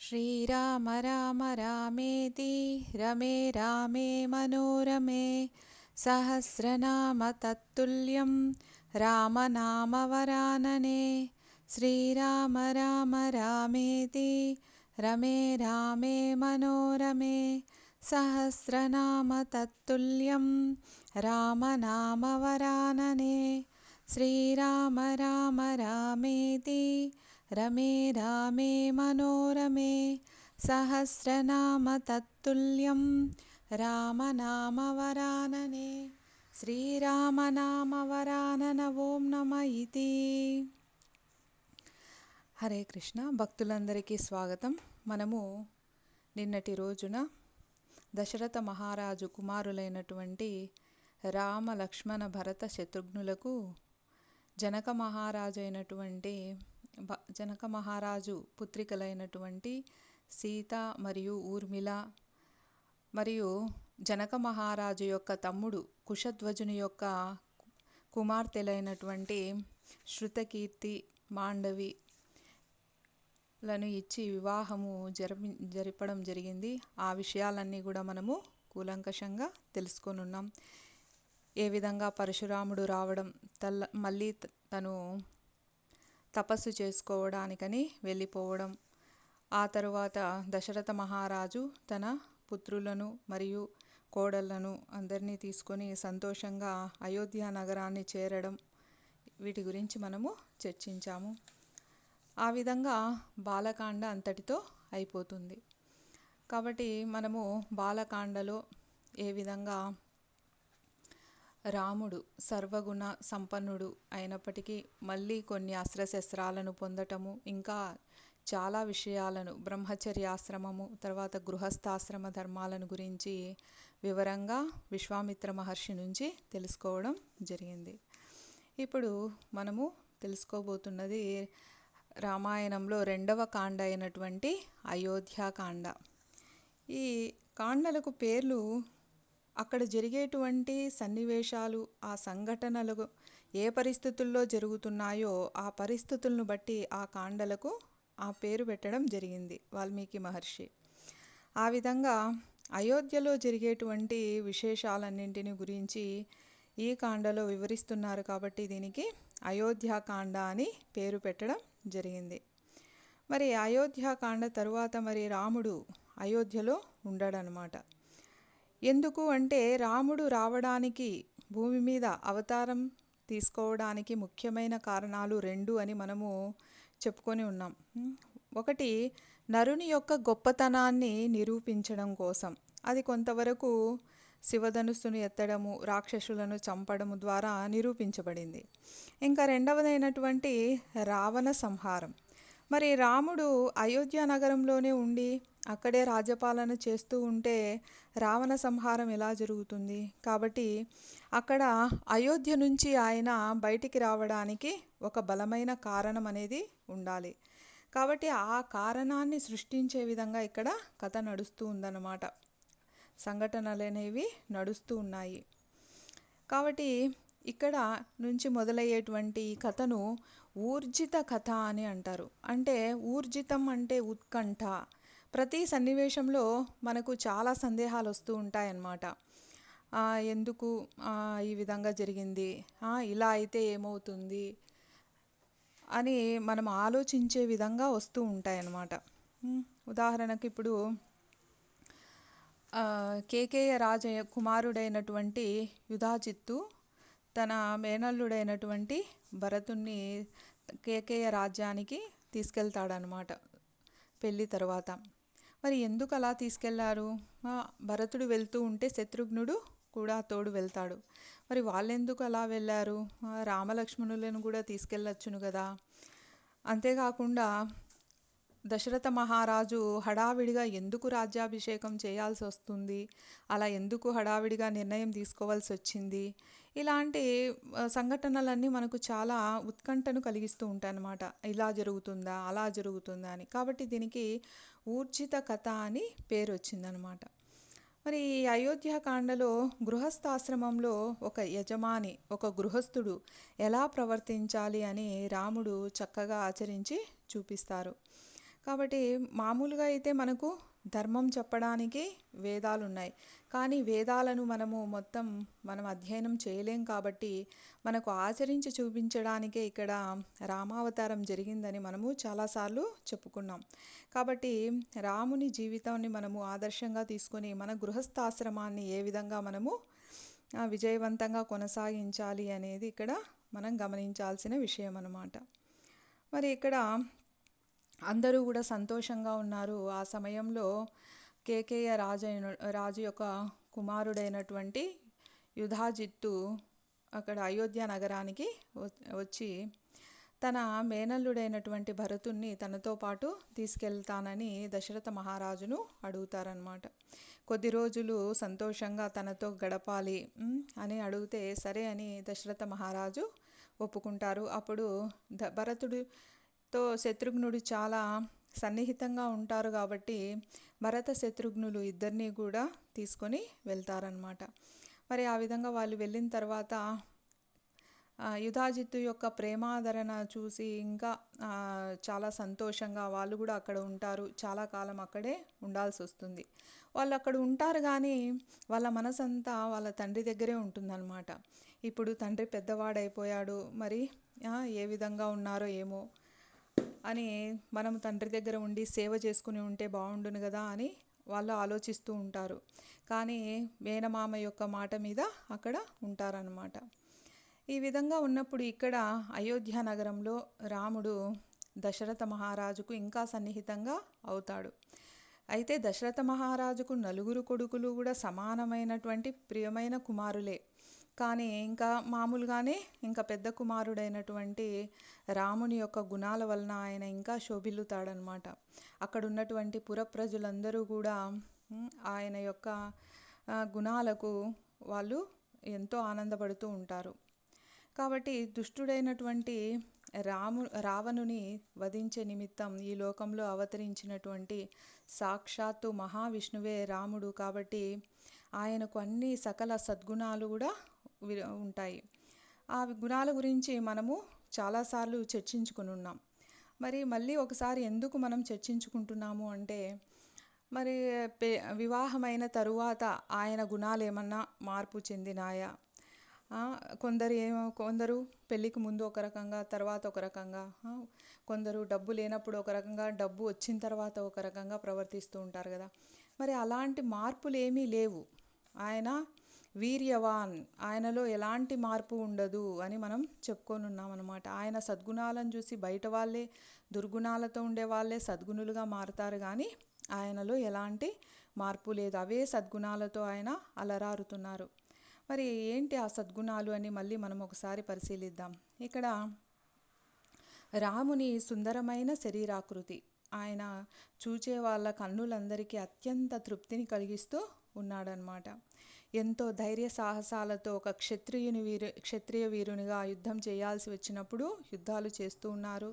श्रीराम राम रामेति रमे रामे मनोरमे सहस्रनाम तत्तुल्यं रामनामवरानने। श्रीराम राम रामेति रमे रामे मनोरमे सहस्रनाम तत्तुल्यं रामनामवरानने। श्रीराम राम रामेति रमे रामे मनोरमे सहस्रनाम तत्तुल्यं रामनामवरानने। శ్రీరామనామవరానన ఓం నమ ఇతి. హరే కృష్ణ. భక్తులందరికీ స్వాగతం. మనము నిన్నటి రోజున దశరథ మహారాజు కుమారులైనటువంటి రామ లక్ష్మణ భరత శత్రుఘ్నులకు జనక మహారాజు పుత్రికలైనటువంటి సీత మరియు ఊర్మిళ మరియు జనక మహారాజు యొక్క తమ్ముడు కుశధ్వజుని యొక్క కుమార్తెలైనటువంటి శృతకీర్తి మాండవిలను ఇచ్చి వివాహము జరపడం జరిగింది. ఆ విషయాలన్నీ కూడా మనము కూలంకషంగా తెలుసుకొనున్నాం. ఏ విధంగా పరశురాముడు రావడం, మళ్ళీ తను తపస్సు చేసుకోవడానికని వెళ్ళిపోవడం, ఆ తరువాత దశరథ మహారాజు తన పుత్రులను మరియు కోడళ్లను అందరినీ తీసుకొని సంతోషంగా అయోధ్య నగరాన్ని చేరడం, వీటి గురించి మనము చర్చించాము. ఆ విధంగా బాలకాండ అంతటితో అయిపోతుంది. కాబట్టి మనము బాలకాండలో ఏ విధంగా రాముడు సర్వగుణ సంపన్నుడు అయినప్పటికీ మళ్ళీ కొన్ని అస్త్రశస్త్రాలను పొందటము, ఇంకా చాలా విషయాలను, బ్రహ్మచర్యాశ్రమము తర్వాత గృహస్థాశ్రమ ధర్మాలను గురించి వివరంగా విశ్వామిత్ర మహర్షి నుంచి తెలుసుకోవడం జరిగింది. ఇప్పుడు మనము తెలుసుకోబోతున్నది రామాయణంలో రెండవ కాండ అయినటువంటి అయోధ్యాకాండ. ఈ కాండలకు పేర్లు అక్కడ జరిగేటువంటి సన్నివేశాలు, ఆ సంఘటనలు ఏ పరిస్థితుల్లో జరుగుతున్నాయో ఆ పరిస్థితులను బట్టి ఆ కాండలకు ఆ పేరు పెట్టడం జరిగింది వాల్మీకి మహర్షి. ఆ విధంగా అయోధ్యలో జరిగేటువంటి విశేషాలన్నింటిని గురించి ఈ కాండలో వివరిస్తున్నారు కాబట్టి దీనికి అయోధ్యాకాండ అని పేరు పెట్టడం జరిగింది. మరి అయోధ్యాకాండ తరువాత మరి రాముడు అయోధ్యలో ఉండడనమాట. ఎందుకు అంటే రాముడు రావడానికి, భూమి మీద అవతారం తీసుకోవడానికి ముఖ్యమైన కారణాలు రెండు అని మనము చెప్పుకొని ఉన్నాం. ఒకటి, నరుని యొక్క గొప్పతనాన్ని నిరూపించడం కోసం, అది కొంతవరకు శివధనుస్సును ఎత్తడము, రాక్షసులను చంపడము ద్వారా నిరూపించబడింది. ఇంకా రెండవదైనటువంటి రావణ సంహారం. మరి రాముడు అయోధ్య నగరంలోనే ఉండి అక్కడే రాజ్యపాలన చేస్తూ ఉంటే రావణ సంహారం ఎలా జరుగుతుంది? కాబట్టి అక్కడ అయోధ్య నుంచి ఆయన బయటికి రావడానికి ఒక బలమైన కారణం అనేది ఉండాలి. కాబట్టి ఆ కారణాన్ని సృష్టించే విధంగా ఇక్కడ కథ నడుస్తూ ఉందన్నమాట. సంఘటనలు అనేవి నడుస్తూ ఉన్నాయి. కాబట్టి ఇక్కడ నుంచి మొదలయ్యేటువంటి కథను ఊర్జిత కథ అని అంటారు. అంటే ఊర్జితం అంటే ఉత్కంఠ. ప్రతి సన్నివేశంలో మనకు చాలా సందేహాలు వస్తూ ఉంటాయన్నమాట. ఎందుకు ఈ విధంగా జరిగింది, ఇలా అయితే ఏమవుతుంది అని మనం ఆలోచించే విధంగా వస్తూ ఉంటాయన్నమాట. ఉదాహరణకు ఇప్పుడు కేకేయ రాజ కుమారుడైనటువంటి యుధాజిత్తు తన మేనల్లుడైనటువంటి భరతుణ్ణి కేకేయ రాజ్యానికి తీసుకెళ్తాడనమాట పెళ్ళి తర్వాత. మరి ఎందుకు అలా తీసుకెళ్లారు? భరతుడు వెళ్తూ ఉంటే శత్రుఘ్నుడు కూడా తోడు వెళ్తాడు. మరి వాళ్ళెందుకు అలా వెళ్ళారు? రామలక్ష్మణులను కూడా తీసుకెళ్ళొచ్చును కదా. అంతేకాకుండా దశరథ మహారాజు హడావిడిగా ఎందుకు రాజ్యాభిషేకం చేయాల్సి వస్తుంది, అలా ఎందుకు హడావిడిగా నిర్ణయం తీసుకోవాల్సి వచ్చింది, ఇలాంటి సంఘటనలన్నీ మనకు చాలా ఉత్కంఠను కలిగిస్తూ ఉంటాయన్నమాట. ఇలా జరుగుతుందా, అలా జరుగుతుందా అని. కాబట్టి దీనికి ఊర్జిత కథ అని పేరు వచ్చిందనమాట. మరి ఈ అయోధ్యాకాండలో గృహస్థాశ్రమంలో ఒక యజమాని, ఒక గృహస్థుడు ఎలా ప్రవర్తించాలి అని రాముడు చక్కగా ఆచరించి చూపిస్తారు. కాబట్టి మామూలుగా అయితే మనకు ధర్మం చెప్పడానికి వేదాలు ఉన్నాయి. కానీ వేదాలను మనం అధ్యయనం చేయలేం కాబట్టి మనకు ఆచరించి చూపించడానికే ఇక్కడ రామావతారం జరిగిందని మనము చాలాసార్లు చెప్పుకున్నాం. కాబట్టి రాముని జీవితాన్ని మనము ఆదర్శంగా తీసుకొని మన గృహస్థాశ్రమాన్ని ఏ విధంగా మనము విజయవంతంగా కొనసాగించాలి అనేది ఇక్కడ మనం గమనించాల్సిన విషయం అన్నమాట. మరి ఇక్కడ అందరూ కూడా సంతోషంగా ఉన్నారు. ఆ సమయంలో కేకేయ రాజు యొక్క కుమారుడైనటువంటి యుధాజిత్తు అక్కడ అయోధ్య నగరానికి వచ్చి తన మేనల్లుడైనటువంటి భరతుణ్ణి తనతో పాటు తీసుకెళ్తానని దశరథ మహారాజును అడుగుతారనమాట. కొద్ది రోజులు సంతోషంగా తనతో గడపాలి అని అడిగితే సరే అని దశరథ మహారాజు ఒప్పుకుంటారు. అప్పుడు భరతుడితో శత్రుఘ్నుడు చాలా సన్నిహితంగా ఉంటారు కాబట్టి భరత శత్రుఘ్నులు ఇద్దరినీ కూడా తీసుకొని వెళ్తారనమాట. మరి ఆ విధంగా వాళ్ళు వెళ్ళిన తర్వాత యుధాజిత్తు యొక్క ప్రేమాదరణ చూసి ఇంకా చాలా సంతోషంగా వాళ్ళు కూడా అక్కడ ఉంటారు. చాలా కాలం అక్కడే ఉండాల్సి వస్తుంది. వాళ్ళు అక్కడ ఉంటారు కానీ వాళ్ళ మనసంతా వాళ్ళ తండ్రి దగ్గరే ఉంటుందన్నమాట. ఇప్పుడు తండ్రి పెద్దవాడైపోయాడు, మరి ఏ విధంగా ఉన్నారో ఏమో అని మనం తండ్రి దగ్గర ఉండి సేవ చేసుకుని ఉంటే బాగుండును కదా అని వాళ్ళు ఆలోచిస్తూ ఉంటారు. కానీ మేనమామ యొక్క మాట మీద అక్కడ ఉంటారన్నమాట. ఈ విధంగా ఉన్నప్పుడు ఇక్కడ అయోధ్య నగరంలో రాముడు దశరథ మహారాజుకు ఇంకా సన్నిహితంగా అవుతాడు. అయితే దశరథ మహారాజుకు నలుగురు కొడుకులు కూడా సమానమైనటువంటి ప్రియమైన కుమారులే. కానీ ఇంకా మామూలుగానే ఇంకా పెద్ద కుమారుడైనటువంటి రాముని యొక్క గుణాల వలన ఆయన ఇంకా శోభిల్లుతాడనమాట. అక్కడ ఉన్నటువంటి పురప్రజలందరూ కూడా ఆయన యొక్క గుణాలకు వాళ్ళు ఎంతో ఆనందపడుతూ ఉంటారు. కాబట్టి దుష్టుడైనటువంటి రావణుని వధించే నిమిత్తం ఈ లోకంలో అవతరించినటువంటి సాక్షాత్తు మహావిష్ణువే రాముడు. కాబట్టి ఆయనకు అన్ని సకల సద్గుణాలు కూడా ఉంటాయి. ఆ గుణాల గురించి మనము చాలాసార్లు చర్చించుకుని ఉన్నాం. మరి మళ్ళీ ఒకసారి ఎందుకు మనం చర్చించుకుంటున్నాము అంటే, మరి వివాహమైన తరువాత ఆయన గుణాలు ఏమన్నా మార్పు చెందినాయా? కొందరు పెళ్ళికి ముందు ఒక రకంగా, తర్వాత ఒక రకంగా, కొందరు డబ్బు లేనప్పుడు ఒక రకంగా, డబ్బు వచ్చిన తర్వాత ఒక రకంగా ప్రవర్తిస్తూ ఉంటారు కదా. మరి అలాంటి మార్పులు ఏమీ లేవు. ఆయన వీర్యవాన్, ఆయనలో ఎలాంటి మార్పు ఉండదు అని మనం చెప్పుకొని ఉన్నాం అన్నమాట. ఆయన సద్గుణాలను చూసి బయట వాళ్ళే, దుర్గుణాలతో ఉండే వాళ్ళే సద్గుణులుగా మారుతారు కానీ ఆయనలో ఎలాంటి మార్పు లేదు. అవే సద్గుణాలతో ఆయన అలరారుతున్నారు. మరి ఏంటి ఆ సద్గుణాలు అని మళ్ళీ మనం ఒకసారి పరిశీలిద్దాం. ఇక్కడ రాముని సుందరమైన శరీరాకృతి ఆయన చూచే వాళ్ళ కన్నులందరికీ అత్యంత తృప్తిని కలిగిస్తూ ఉన్నాడనమాట. ఎంతో ధైర్య సాహసాలతో ఒక క్షత్రియ వీరునిగా యుద్ధం చేయాల్సి వచ్చినప్పుడు యుద్ధాలు చేస్తూ ఉన్నారు.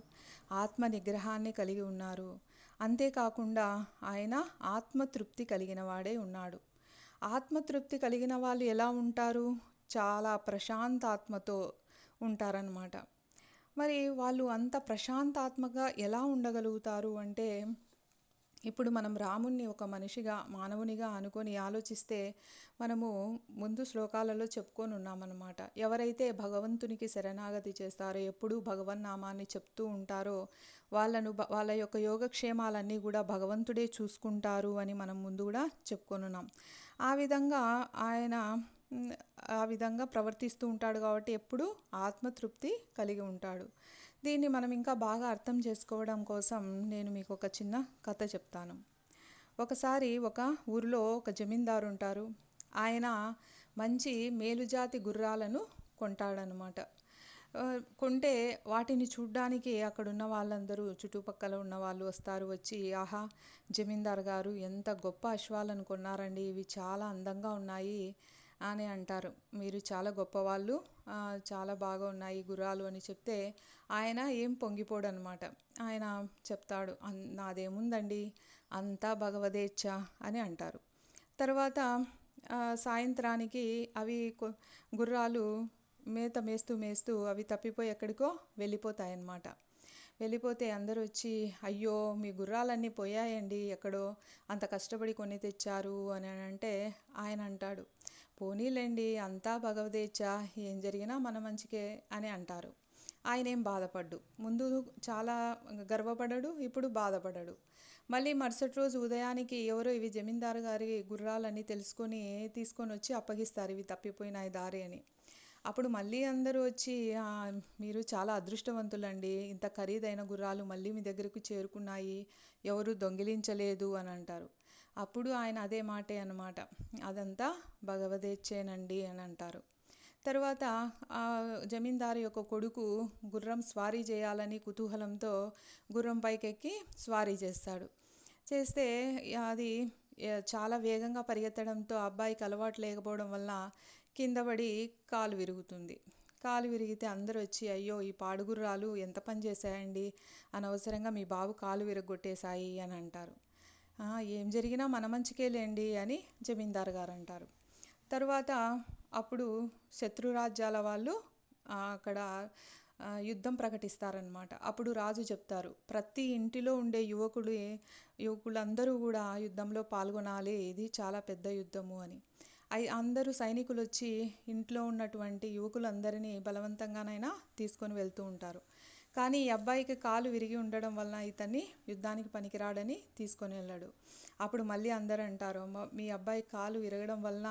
ఆత్మ నిగ్రహాన్ని కలిగి ఉన్నారు. అంతేకాకుండా ఆయన ఆత్మతృప్తి కలిగిన వాడే ఉన్నాడు. ఆత్మతృప్తి కలిగిన వాళ్ళు ఎలా ఉంటారు? చాలా ప్రశాంతాత్మతో ఉంటారన్నమాట. మరి వాళ్ళు అంత ప్రశాంతాత్మగా ఎలా ఉండగలుగుతారు అంటే, ఇప్పుడు మనం రాముణ్ణి ఒక మనిషిగా, మానవునిగా అనుకొని ఆలోచిస్తే మనము ముందు శ్లోకాలలో చెప్పుకొని ఉన్నామన్నమాట. ఎవరైతే భగవంతునికి శరణాగతి చేస్తారో, ఎప్పుడూ భగవన్నామాన్ని చెప్తూ ఉంటారో వాళ్ళ యొక్క యోగక్షేమాలన్నీ కూడా భగవంతుడే చూసుకుంటారు అని మనం ముందు కూడా చెప్పుకొని ఉన్నాం. ఆ విధంగా ప్రవర్తిస్తూ ఉంటాడు కాబట్టి ఎప్పుడూ ఆత్మతృప్తి కలిగి ఉంటాడు. దీన్ని మనం ఇంకా బాగా అర్థం చేసుకోవడం కోసం నేను మీకు ఒక చిన్న కథ చెప్తాను. ఒకసారి ఒక ఊరిలో ఒక జమీందారు ఉంటారు. ఆయన మంచి మేలుజాతి గుర్రాలను కొంటాడనమాట. కొంటే వాటిని చూడ్డానికి అక్కడున్న వాళ్ళందరూ, చుట్టుపక్కల ఉన్న వాళ్ళు వస్తారు. వచ్చి, ఆహా, జమీందార్ గారు ఎంత గొప్ప అశ్వాలను కొన్నారండి, ఇవి చాలా అందంగా ఉన్నాయి అని అంటారు. మీరు చాలా గొప్పవాళ్ళు, చాలా బాగా ఉన్నాయి గుర్రాలు అని చెప్తే ఆయన ఏం పొంగిపోడనమాట. ఆయన చెప్తాడు, నాదేముందండి, అంతా భగవదేచ్ఛ అని అంటారు. తర్వాత సాయంత్రానికి అవి గుర్రాలు మేత మేస్తూ అవి తప్పిపోయి ఎక్కడికో వెళ్ళిపోతాయన్నమాట. వెళ్ళిపోతే అందరూ వచ్చి, అయ్యో మీ గుర్రాలన్నీ పోయాయండి ఎక్కడో, అంత కష్టపడి కొని తెచ్చారు అని అంటే ఆయన అంటాడు, పోనీలేండి అంతా భగవదేచ్ఛ, ఏం జరిగినా మన మంచికే అని అంటారు. ఆయన ఏం బాధపడ్డు, ముందు చాలా గర్వపడడు, ఇప్పుడు బాధపడడు. మళ్ళీ మరుసటి రోజు ఉదయానికి ఎవరో ఇవి జమీందారు గారి గుర్రాలని తెలుసుకొని తీసుకొని వచ్చి అప్పగిస్తారు, ఇవి తప్పిపోయినాయి దారి అని. అప్పుడు మళ్ళీ అందరూ వచ్చి, మీరు చాలా అదృష్టవంతులండి, ఇంత ఖరీదైన గుర్రాలు మళ్ళీ మీ దగ్గరకు చేరుకున్నాయి, ఎవరు దొంగిలించలేదు అని అంటారు. అప్పుడు ఆయన అదే మాటే అన్నమాట, అదంతా భగవదేచ్ఛేనండి అని అంటారు. తర్వాత ఆ జమీందారు యొక్క కొడుకు గుర్రం స్వారీ చేయాలని కుతూహలంతో గుర్రం పైకెక్కి స్వారీ చేస్తాడు. చేస్తే అది చాలా వేగంగా పరిగెత్తడంతో అబ్బాయికి అలవాటు లేకపోవడం వల్ల కింద పడి కాలు విరుగుతుంది. కాలు విరిగితే అందరూ వచ్చి, అయ్యో ఈ పాడుగుర్రాలు ఎంత పని చేశాయండి, అనవసరంగా మీ బాబు కాలు విరగొట్టేశాయి అని అంటారు. ఏం జరిగినా మన మంచికేలేండి అని జమీందారు గారు అంటారు. తర్వాత అప్పుడు శత్రురాజ్యాల వాళ్ళు అక్కడ యుద్ధం ప్రకటిస్తారనమాట. అప్పుడు రాజు చెప్తారు, ప్రతి ఇంటిలో ఉండే యువకులందరూ కూడా యుద్ధంలో పాల్గొనాలి, ఇది చాలా పెద్ద యుద్ధము అని. అందరూ సైనికులు వచ్చి ఇంట్లో ఉన్నటువంటి యువకులందరినీ బలవంతంగానైనా తీసుకొని వెళ్తూ ఉంటారు. కానీ ఈ అబ్బాయికి కాలు విరిగి ఉండడం వలన ఇతన్ని యుద్ధానికి పనికిరాడని తీసుకొని వెళ్ళాడు. అప్పుడు మళ్ళీ అందరూ అంటారు, మీ అబ్బాయి కాలు విరగడం వలన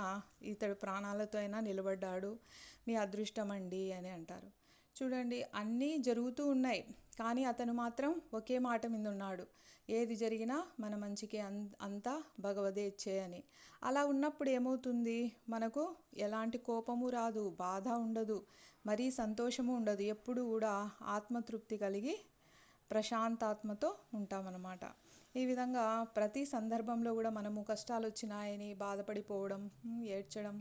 ఇతడు ప్రాణాలతో అయినా నిలబడ్డాడు, మీ అదృష్టం అండి అని అంటారు. చూడండి, అన్నీ జరుగుతూ ఉన్నాయి, కానీ అతను మాత్రం ఒకే మాట మీద ఉన్నాడు, ఏది జరిగినా మన మంచికే, అంతా భగవదేచ్ఛే అని. అలా ఉన్నప్పుడు ఏమవుతుంది, మనకు ఎలాంటి కోపము రాదు, బాధ ఉండదు, మరీ సంతోషము ఉండదు, ఎప్పుడు కూడా ఆత్మతృప్తి కలిగి ప్రశాంతాత్మతో ఉంటామన్నమాట. ఈ విధంగా ప్రతి సందర్భంలో కూడా మనము కష్టాలు వచ్చినాయని బాధపడిపోవడం, ఏడ్చడం,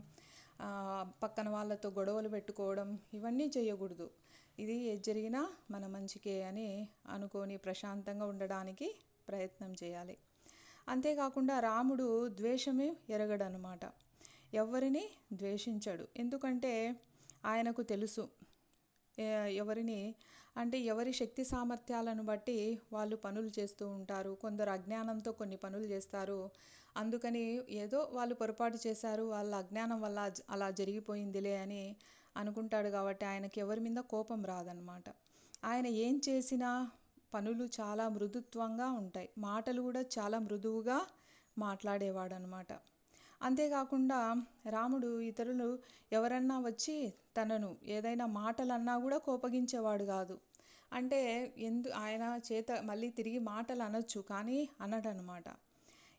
పక్కన వాళ్ళతో గొడవలు పెట్టుకోవడం, ఇవన్నీ చేయకూడదు. ఇది ఏది జరిగినా మన మంచికే అని అనుకొని ప్రశాంతంగా ఉండడానికి ప్రయత్నం చేయాలి. అంతేకాకుండా రాముడు ద్వేషమే ఎరగడనమాట, ఎవరిని ద్వేషించడు. ఎందుకంటే ఆయనకు తెలుసు ఎవరిని అంటే ఎవరి శక్తి సామర్థ్యాలను బట్టి వాళ్ళు పనులు చేస్తూ ఉంటారు. కొందరు అజ్ఞానంతో కొన్ని పనులు చేస్తారు, అందుకని ఏదో వాళ్ళు పొరపాటు చేశారు, వాళ్ళ అజ్ఞానం వల్ల అలా జరిగిపోయిందిలే అని అనుకుంటాడు. కాబట్టి ఆయనకి ఎవరి మీద కోపం రాదనమాట. ఆయన ఏం చేసినా పనులు చాలా మృదుత్వంగా ఉంటాయి, మాటలు కూడా చాలా మృదువుగా మాట్లాడేవాడు అనమాట. అంతేకాకుండా రాముడు ఇతరులు ఎవరన్నా వచ్చి తనను ఏదైనా మాటలన్నా కూడా కోపగించేవాడు కాదు. అంటే ఆయన చేత మళ్ళీ తిరిగి మాటలు అనొచ్చు, కానీ అనడనమాట.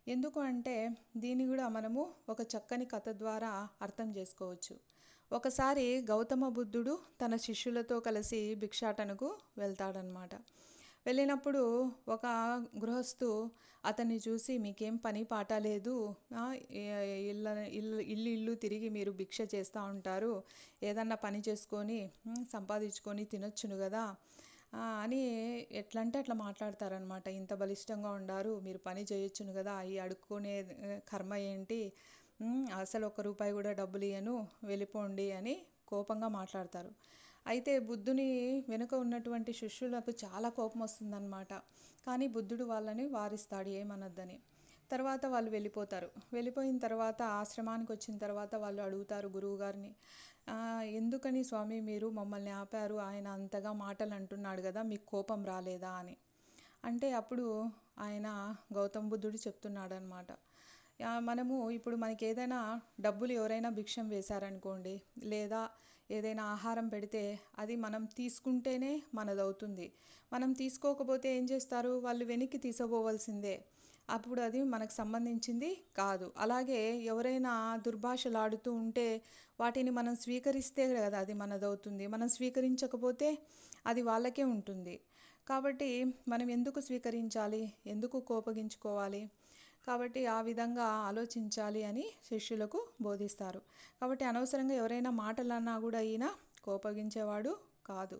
ఎందుకు అంటే దీన్ని కూడా మనము ఒక చక్కని కథ ద్వారా అర్థం చేసుకోవచ్చు. ఒకసారి గౌతమ బుద్ధుడు తన శిష్యులతో కలిసి భిక్షాటనకు వెళ్తాడనమాట. వెళ్ళినప్పుడు ఒక గృహస్థు అతన్ని చూసి, మీకేం పని పాట లేదు, ఇల్లు తిరిగి మీరు భిక్ష చేస్తూ ఉంటారు, ఏదన్నా పని చేసుకొని సంపాదించుకొని తినొచ్చును కదా అని ఎట్లంటే అట్లా మాట్లాడతారనమాట. ఇంత బలిష్టంగా ఉండారు, మీరు పని చేయొచ్చును కదా, ఈ అడుక్కునే కర్మ ఏంటి, అసలు ₹1 కూడా డబ్బులు ఇయ్యను, వెళ్ళిపోండి అని కోపంగా మాట్లాడతారు. అయితే బుద్ధుని వెనుక ఉన్నటువంటి శిష్యులకు చాలా కోపం వస్తుందన్నమాట. కానీ బుద్ధుడు వాళ్ళని వారిస్తాడు, ఏమనొద్దని. తర్వాత వాళ్ళు వెళ్ళిపోతారు. వెళ్ళిపోయిన తర్వాత ఆశ్రమానికి వచ్చిన తర్వాత వాళ్ళు అడుగుతారు గురువుగారిని, ఎందుకని స్వామి మీరు మమ్మల్ని ఆపారు, ఆయన అంతగా మాటలు అంటున్నాడు కదా, మీకు కోపం రాలేదా అని. అంటే అప్పుడు ఆయన గౌతమ బుద్ధుడు చెప్తున్నాడు అనమాట, మనము ఇప్పుడు మనకి ఏదైనా డబ్బులు ఎవరైనా భిక్షం వేశారనుకోండి, లేదా ఏదైనా ఆహారం పెడితే అది మనం తీసుకుంటేనే మనదవుతుంది. మనం తీసుకోకపోతే ఏం చేస్తారు, వాళ్ళు వెనక్కి తీసుకోవాల్సిందే, అప్పుడు అది మనకు సంబంధించింది కాదు. అలాగే ఎవరైనా దుర్భాషలాడుతూ ఉంటే వాటిని మనం స్వీకరిస్తే కదా అది మనదవుతుంది, మనం స్వీకరించకపోతే అది వాళ్ళకే ఉంటుంది. కాబట్టి మనం ఎందుకు స్వీకరించాలి, ఎందుకు కోపగించుకోవాలి, కాబట్టి ఆ విధంగా ఆలోచించాలి అని శిష్యులకు బోధిస్తారు. కాబట్టి అనవసరంగా ఎవరైనా మాటలన్నా కూడా ఈయన కోపగించేవాడు కాదు.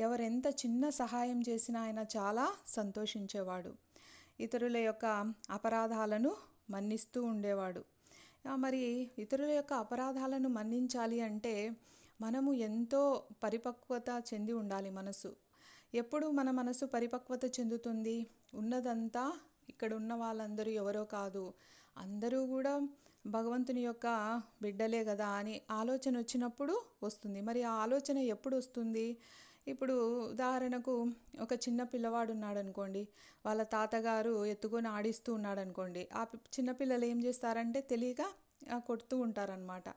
ఎవరెంత చిన్న సహాయం చేసినా ఆయన చాలా సంతోషించేవాడు. ఇతరుల యొక్క అపరాధాలను మన్నిస్తూ ఉండేవాడు. మరి ఇతరుల యొక్క అపరాధాలను మన్నించాలి అంటే మనము ఎంతో పరిపక్వత చెంది ఉండాలి మనసు. ఎప్పుడు మన మనసు పరిపక్వత చెందుతుంది? ఉన్నదంతా ఇక్కడ ఉన్న వాళ్ళందరూ ఎవరో కాదు, అందరూ కూడా భగవంతుని యొక్క బిడ్డలే కదా అని ఆలోచన వచ్చినప్పుడు వస్తుంది. మరి ఆ ఆలోచన ఎప్పుడు వస్తుంది? ఇప్పుడు ఉదాహరణకు ఒక చిన్న పిల్లవాడు ఉన్నాడు అనుకోండి, వాళ్ళ తాతగారు ఎత్తుకొని ఆడిస్తూ ఉన్నాడు అనుకోండి, ఆ చిన్నపిల్లలు ఏం చేస్తారంటే తెలియక కొడుతూ ఉంటారనమాట.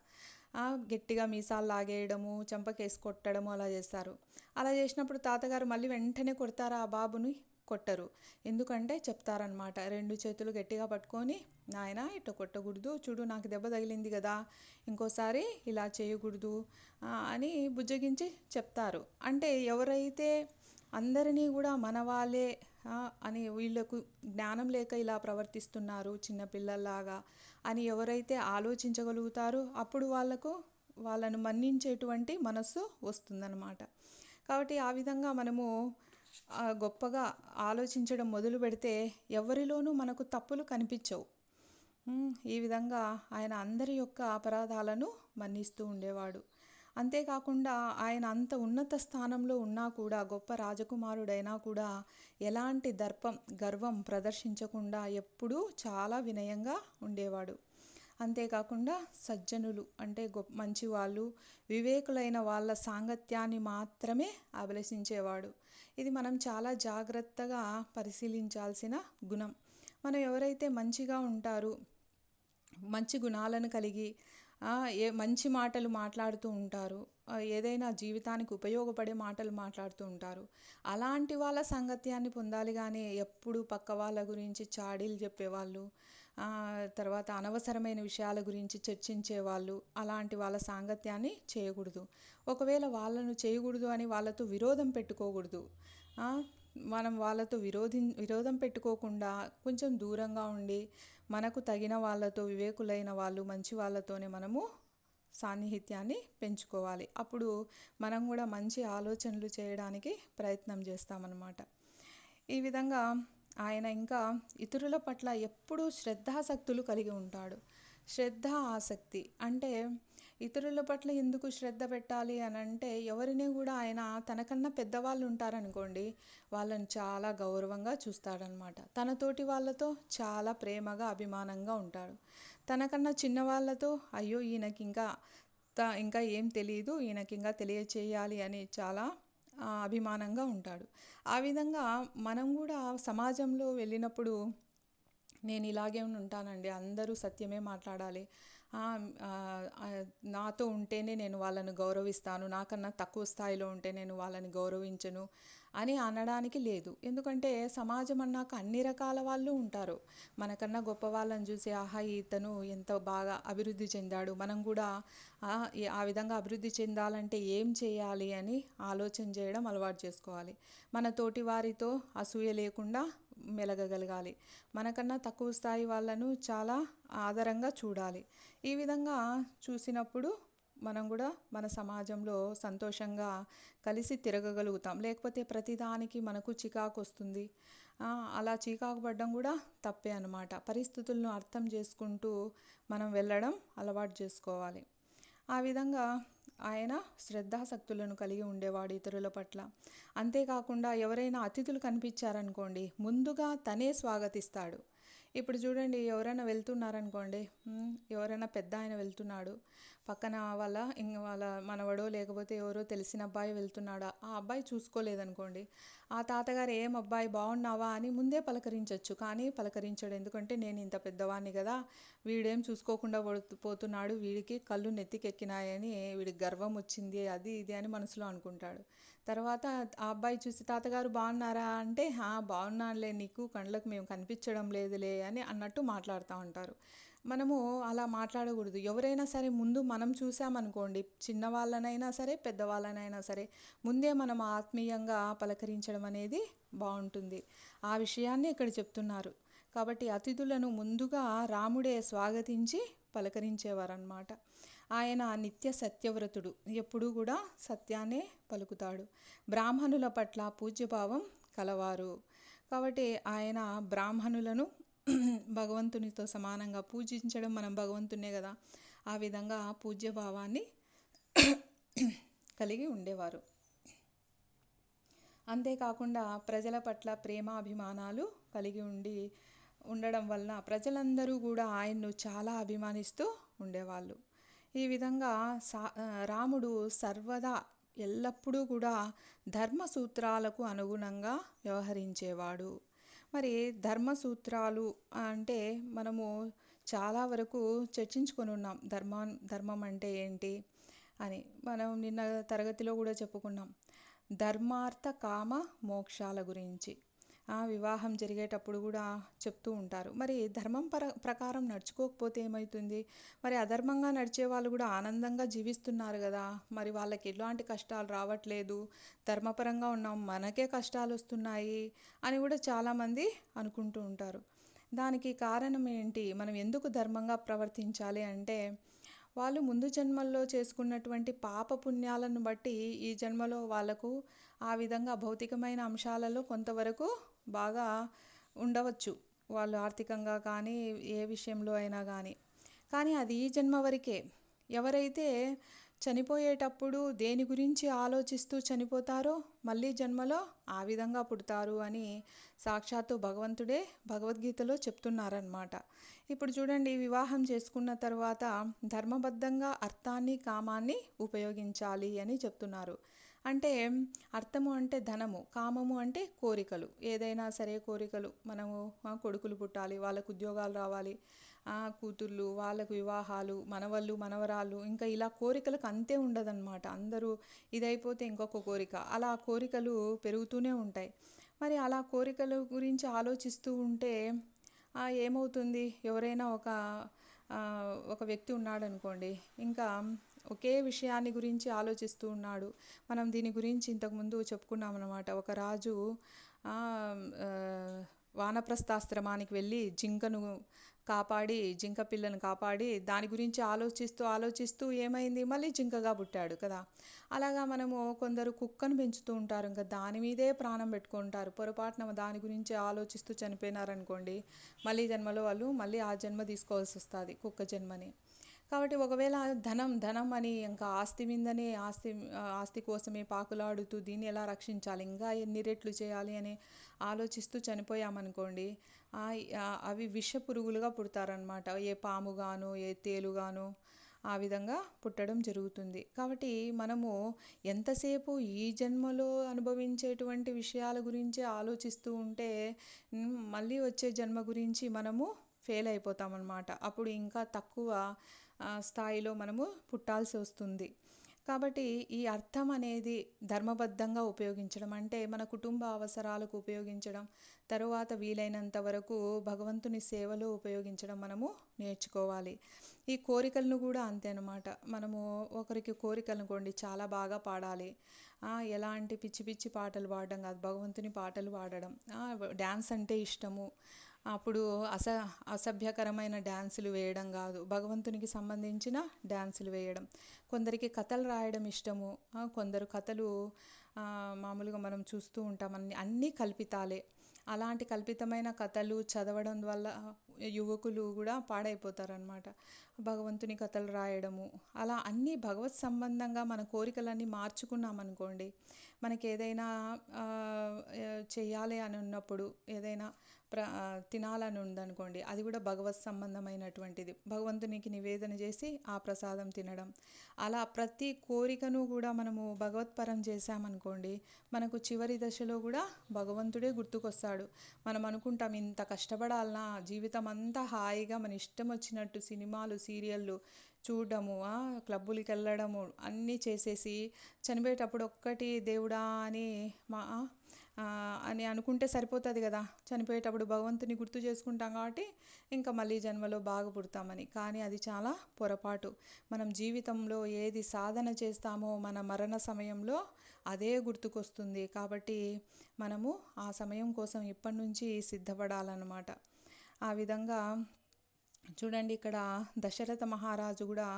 గట్టిగా మీసాలు లాగేయడము, చెంపకేసి కొట్టడము అలా చేస్తారు. అలా చేసినప్పుడు తాతగారు మళ్ళీ వెంటనే కొడతారా ఆ బాబుని? కొట్టరు. ఎందుకంటే చెప్తారనమాట, రెండు చేతులు గట్టిగా పట్టుకొని, నాయనా ఇట్లా కొట్టకూడదు, చూడు నాకు దెబ్బ తగిలింది కదా, ఇంకోసారి ఇలా చేయకూడదు అని బుజ్జగించి చెప్తారు. అంటే ఎవరైతే అందరినీ కూడా మన వాళ్ళే అని, వీళ్ళకు జ్ఞానం లేక ఇలా ప్రవర్తిస్తున్నారు చిన్నపిల్లల్లాగా అని ఎవరైతే ఆలోచించగలుగుతారో అప్పుడు వాళ్ళను మన్నించేటువంటి మనస్సు వస్తుందన్నమాట. కాబట్టి ఆ విధంగా మనము గొప్పగా ఆలోచించడం మొదలు పెడితే ఎవరిలోనూ మనకు తప్పులు కనిపించవు. ఈ విధంగా ఆయన అందరి యొక్క అపరాధాలను మన్నిస్తూ ఉండేవాడు. అంతేకాకుండా ఆయన అంత ఉన్నత స్థానంలో ఉన్నా కూడా, గొప్ప రాజకుమారుడైనా కూడా ఎలాంటి గర్వం ప్రదర్శించకుండా ఎప్పుడూ చాలా వినయంగా ఉండేవాడు. అంతేకాకుండా సజ్జనులు అంటే మంచి వాళ్ళు, వివేకులైన వాళ్ళ సాంగత్యాన్ని మాత్రమే అభిలషించేవాడు. ఇది మనం చాలా జాగ్రత్తగా పరిశీలించాల్సిన గుణం. మనం ఎవరైతే మంచిగా ఉంటారో, మంచి గుణాలను కలిగి మంచి మాటలు మాట్లాడుతూ ఉంటారు, ఏదైనా జీవితానికి ఉపయోగపడే మాటలు మాట్లాడుతూ ఉంటారు, అలాంటి వాళ్ళ సాంగత్యాన్ని పొందాలి. కానీ ఎప్పుడు పక్క వాళ్ళ గురించి చాడీలు చెప్పేవాళ్ళు, తర్వాత అనవసరమైన విషయాల గురించి చర్చించేవాళ్ళు, అలాంటి వాళ్ళ సాంగత్యాన్ని చేయకూడదు. ఒకవేళ వాళ్ళను చేయకూడదు అని వాళ్ళతో విరోధం పెట్టుకోకూడదు. మనం వాళ్ళతో విరోధం పెట్టుకోకుండా కొంచెం దూరంగా ఉండి, మనకు తగిన వాళ్ళతో, వివేకులైన వాళ్ళు, మంచి వాళ్ళతోనే మనము సాన్నిహిత్యాన్ని పెంచుకోవాలి. అప్పుడు మనం కూడా మంచి ఆలోచనలు చేయడానికి ప్రయత్నం చేస్తామన్నమాట. ఈ విధంగా ఆయన ఇంకా ఇతరుల పట్ల ఎప్పుడూ శ్రద్ధాసక్తులు కలిగి ఉంటాడు. శ్రద్ధ, ఆసక్తి అంటే ఇతరుల పట్ల ఎందుకు శ్రద్ధ పెట్టాలి అని అంటే, ఎవరిని కూడా ఆయన తనకన్నా పెద్దవాళ్ళు ఉంటారనుకోండి, వాళ్ళని చాలా గౌరవంగా చూస్తాడనమాట. తనతోటి వాళ్ళతో చాలా ప్రేమగా, అభిమానంగా ఉంటాడు. తనకన్నా చిన్నవాళ్ళతో అయ్యో ఈయనకి ఇంకా ఏం తెలియదు, ఈయనకి ఇంకా తెలియచేయాలి అని చాలా అభిమానంగా ఉంటాడు. ఆ విధంగా మనం కూడా సమాజంలో వెళ్ళినప్పుడు, నేను ఇలాగే ఉంటానండి, అందరూ సత్యమే మాట్లాడాలి, నాతో ఉంటేనే నేను వాళ్ళని గౌరవిస్తాను, నాకన్నా తక్కువ స్థాయిలో ఉంటే నేను వాళ్ళని గౌరవించను అని అనడానికి లేదు. ఎందుకంటే సమాజం అన్నాక అన్ని రకాల వాళ్ళు ఉంటారు. మనకన్నా గొప్ప వాళ్ళని చూసి ఆహా ఇతను ఎంత బాగా అభివృద్ధి చెందాడు, మనం కూడా ఆ విధంగా అభివృద్ధి చెందాలంటే ఏం చేయాలి అని ఆలోచన చేయడం అలవాటు చేసుకోవాలి. మన తోటి వారితో అసూయ లేకుండా మెలగగలగాలి. మనకన్నా తక్కువ స్థాయి వాళ్ళను చాలా ఆదరంగా చూడాలి. ఈ విధంగా చూసినప్పుడు మనం కూడా మన సమాజంలో సంతోషంగా కలిసి తిరగగలుగుతాం. లేకపోతే ప్రతిదానికి మనకు చికాకు వస్తుంది. అలా చికాకు పడడం కూడా తప్పే అన్నమాట. పరిస్థితులను అర్థం చేసుకుంటూ మనం వెళ్ళడం అలవాటు చేసుకోవాలి. ఆ విధంగా ఆయన శ్రద్ధాసక్తులను కలిగి ఉండేవాడు ఇతరుల పట్ల. అంతేకాకుండా ఎవరైనా అతిథులు కనిపించారనుకోండి, ముందుగా తనే స్వాగతిస్తాడు. ఇప్పుడు చూడండి, ఎవరైనా వెళ్తున్నారనుకోండి, ఎవరైనా పెద్ద ఆయన వెళ్తున్నాడు, పక్కన వాళ్ళ మనవడో లేకపోతే ఎవరో తెలిసిన అబ్బాయి వెళ్తున్నాడు, ఆ అబ్బాయి చూసుకోలేదనుకోండి, ఆ తాతగారు ఏం అబ్బాయి బాగున్నావా అని ముందే పలకరించవచ్చు. కానీ పలకరించాడు. ఎందుకంటే నేను ఇంత పెద్దవాడిని కదా, వీడేం చూసుకోకుండా పోతున్నాడు, వీడికి కళ్ళు నెత్తికెక్కినాయని, వీడికి గర్వం వచ్చింది, అది ఇది అని మనసులో అనుకుంటాడు. తర్వాత ఆ అబ్బాయి చూసి తాతగారు బాగున్నారా అంటే, బాగున్నానులే, నీకు కళ్ళకు మేము కనిపించడం లేదులే అని అన్నట్టు మాట్లాడుతూ ఉంటారు. మనము అలా మాట్లాడకూడదు. ఎవరైనా సరే ముందు మనం చూసామనుకోండి, చిన్నవాళ్ళనైనా సరే పెద్దవాళ్ళనైనా సరే, ముందే మనం ఆత్మీయంగా పలకరించడం అనేది బాగుంటుంది. ఆ విషయాన్ని ఇక్కడ చెప్తున్నారు. కాబట్టి అతిథులను ముందుగా రాముడే స్వాగతించి పలకరించేవారన్నమాట. ఆయన నిత్య సత్యవ్రతుడు, ఎప్పుడూ కూడా సత్యాన్నే పలుకుతాడు. బ్రాహ్మణుల పట్ల పూజ్యభావం కలవారు. కాబట్టి ఆయన బ్రాహ్మణులను భగవంతునితో సమానంగా పూజించడం, మనం భగవంతునే కదా, ఆ విధంగా పూజ్యభావాన్ని కలిగి ఉండేవారు. అంతేకాకుండా ప్రజల పట్ల ప్రేమాభిమానాలు కలిగి ఉండడం వలన ప్రజలందరూ కూడా ఆయన్ను చాలా అభిమానిస్తూ ఉండేవాళ్ళు. ఈ విధంగా రాముడు సర్వదా ఎల్లప్పుడూ కూడా ధర్మ సూత్రాలకు అనుగుణంగా వ్యవహరించేవాడు. మరి ధర్మ సూత్రాలు అంటే మనము చాలా వరకు చర్చించుకొని ఉన్నాం. ధర్మం అంటే ఏంటి అని మనం నిన్న తరగతిలో కూడా చెప్పుకున్నాం. ధర్మార్థ కామ మోక్షాల గురించి వివాహం జరిగేటప్పుడు కూడా చెప్తూ ఉంటారు. మరి ధర్మం ప్రకారం నడుచుకోకపోతే ఏమవుతుంది? మరి అధర్మంగా నడిచే వాళ్ళు కూడా ఆనందంగా జీవిస్తున్నారు కదా, మరి వాళ్ళకి ఎలాంటి కష్టాలు రావట్లేదు, ధర్మపరంగా ఉన్నాం మనకే కష్టాలు వస్తున్నాయి అని కూడా చాలామంది అనుకుంటూ ఉంటారు. దానికి కారణం ఏంటి? మనం ఎందుకు ధర్మంగా ప్రవర్తించాలి అంటే, వాళ్ళు ముందు జన్మల్లో చేసుకున్నటువంటి పాప పుణ్యాలను బట్టి ఈ జన్మలో వాళ్ళకు ఆ విధంగా భౌతికమైన అంశాలలో కొంతవరకు బాగా ఉండవచ్చు. వాళ్ళు ఆర్థికంగా కానీ ఏ విషయంలో అయినా కానీ అది ఈ జన్మ వరకే. ఎవరైతే చనిపోయేటప్పుడు దేని గురించి ఆలోచిస్తూ చనిపోతారో మళ్ళీ జన్మలో ఆ విధంగా పుడతారు అని సాక్షాత్తు భగవంతుడే భగవద్గీతలో చెప్తున్నారన్నమాట. ఇప్పుడు చూడండి, వివాహం చేసుకున్న తర్వాత ధర్మబద్ధంగా అర్థాన్ని కామాన్ని ఉపయోగించాలి అని చెప్తున్నారు. అంటే అర్థము అంటే ధనము, కామము అంటే కోరికలు, ఏదైనా సరే కోరికలు. మనము కొడుకులు పుట్టాలి, వాళ్ళకు ఉద్యోగాలు రావాలి, కూతుర్లు వాళ్ళకు వివాహాలు, మనవళ్ళు మనవరాళ్ళు, ఇంకా ఇలా కోరికలకు అంతే ఉండదన్నమాట. అందరూ ఇదైపోతే ఇంకొక కోరిక, అలా కోరికలు పెరుగుతూనే ఉంటాయి. మరి అలా కోరికల గురించి ఆలోచిస్తూ ఉంటే ఏమవుతుంది? ఎవరైనా ఒక వ్యక్తి ఉన్నాడనుకోండి, ఇంకా ఒకే విషయాన్ని గురించి ఆలోచిస్తూ ఉన్నాడు. మనం దీని గురించి ఇంతకుముందు చెప్పుకున్నాం అన్నమాట. ఒక రాజు వానప్రస్థాశ్రమానికి వెళ్ళి జింక పిల్లను కాపాడి దాని గురించి ఆలోచిస్తూ ఏమైంది, మళ్ళీ జింకగా పుట్టాడు కదా. అలాగా మనము కొందరు కుక్కను పెంచుతూ ఉంటారు, ఇంకా దాని మీదే ప్రాణం పెట్టుకుంటారు. పొరపాటున దాని గురించి ఆలోచిస్తూ చనిపోయినారనుకోండి, మళ్ళీ జన్మలో వాళ్ళు మళ్ళీ ఆ జన్మ తీసుకోవాల్సి వస్తుంది, కుక్క జన్మని. కాబట్టి ఒకవేళ ధనం అని ఇంకా ఆస్తి మీదనే ఆస్తి కోసమే పాకులాడుతూ దీన్ని ఎలా రక్షించాలి, ఇంకా ఎన్ని రెట్లు చేయాలి అని ఆలోచిస్తూ చనిపోయామనుకోండి, అవి విష పురుగులుగా పుడతారనమాట. ఏ పాముగానో ఏ తేలుగానో ఆ విధంగా పుట్టడం జరుగుతుంది. కాబట్టి మనము ఎంతసేపు ఈ జన్మలో అనుభవించేటువంటి విషయాల గురించే ఆలోచిస్తూ ఉంటే మళ్ళీ వచ్చే జన్మ గురించి మనము ఫెయిల్ అయిపోతామన్నమాట. అప్పుడు ఇంకా తక్కువ స్థాయిలో మనము పుట్టాల్సి వస్తుంది. కాబట్టి ఈ అర్థం అనేది ధర్మబద్ధంగా ఉపయోగించడం అంటే మన కుటుంబ అవసరాలకు ఉపయోగించడం, తరువాత వీలైనంత వరకు భగవంతుని సేవలో ఉపయోగించడం మనము నేర్చుకోవాలి. ఈ కోరికలను కూడా అంతే అన్నమాట. మనము ఒకరికి కోరికలు అనుకోండి, చాలా బాగా పాడాలి, ఎలాంటి పిచ్చి పిచ్చి పాటలు పాడడం కాదు, భగవంతుని పాటలు పాడడం. డ్యాన్స్ అంటే ఇష్టము, అప్పుడు అసభ్యకరమైన డ్యాన్సులు వేయడం కాదు, భగవంతునికి సంబంధించిన డ్యాన్సులు వేయడం. కొందరికి కథలు రాయడం ఇష్టము, కొందరు కథలు మామూలుగా మనం చూస్తూ ఉంటాం, అన్నీ కల్పితాలే. అలాంటి కల్పితమైన కథలు చదవడం వల్ల యువకులు కూడా పాడైపోతారనమాట. భగవంతుని కథలు రాయడము, అలా అన్నీ భగవత్ సంబంధంగా మన కోరికలన్నీ మార్చుకున్నామనుకోండి, మనకి ఏదైనా చెయ్యాలి అని ఉన్నప్పుడు, ఏదైనా తినాలని ఉందనుకోండి, అది కూడా భగవత్ సంబంధమైనటువంటిది, భగవంతునికి నివేదన చేసి ఆ ప్రసాదం తినడం. అలా ప్రతి కోరికను కూడా మనము భగవత్పరం చేశామనుకోండి, మనకు చివరి దశలో కూడా భగవంతుడే గుర్తుకొస్తాడు. మనం అనుకుంటాం, ఇంత కష్టపడాలనా, జీవితం అంతా హాయిగా మన ఇష్టం వచ్చినట్టు సినిమాలు సీరియళ్ళు చూడడము, క్లబ్బులకి వెళ్ళడము అన్నీ చేసేసి చనిపోయేటప్పుడు ఒక్కటి దేవుడా అని అనుకుంటే సరిపోతుంది కదా. చనిపోయేటప్పుడు భగవంతుని గుర్తు చేసుకుంటాం కాబట్టి ఇంకా మళ్ళీ జన్మలో బాగా పుడతామని. కానీ అది చాలా పొరపాటు. మనం జీవితంలో ఏది సాధన చేస్తామో మన మరణ సమయంలో అదే గుర్తుకొస్తుంది. కాబట్టి మనము ఆ సమయం కోసం ఇప్పటి నుంచి సిద్ధపడాలన్నమాట. ఆ విధంగా చూడండి, ఇక్కడ దశరథ మహారాజు కూడా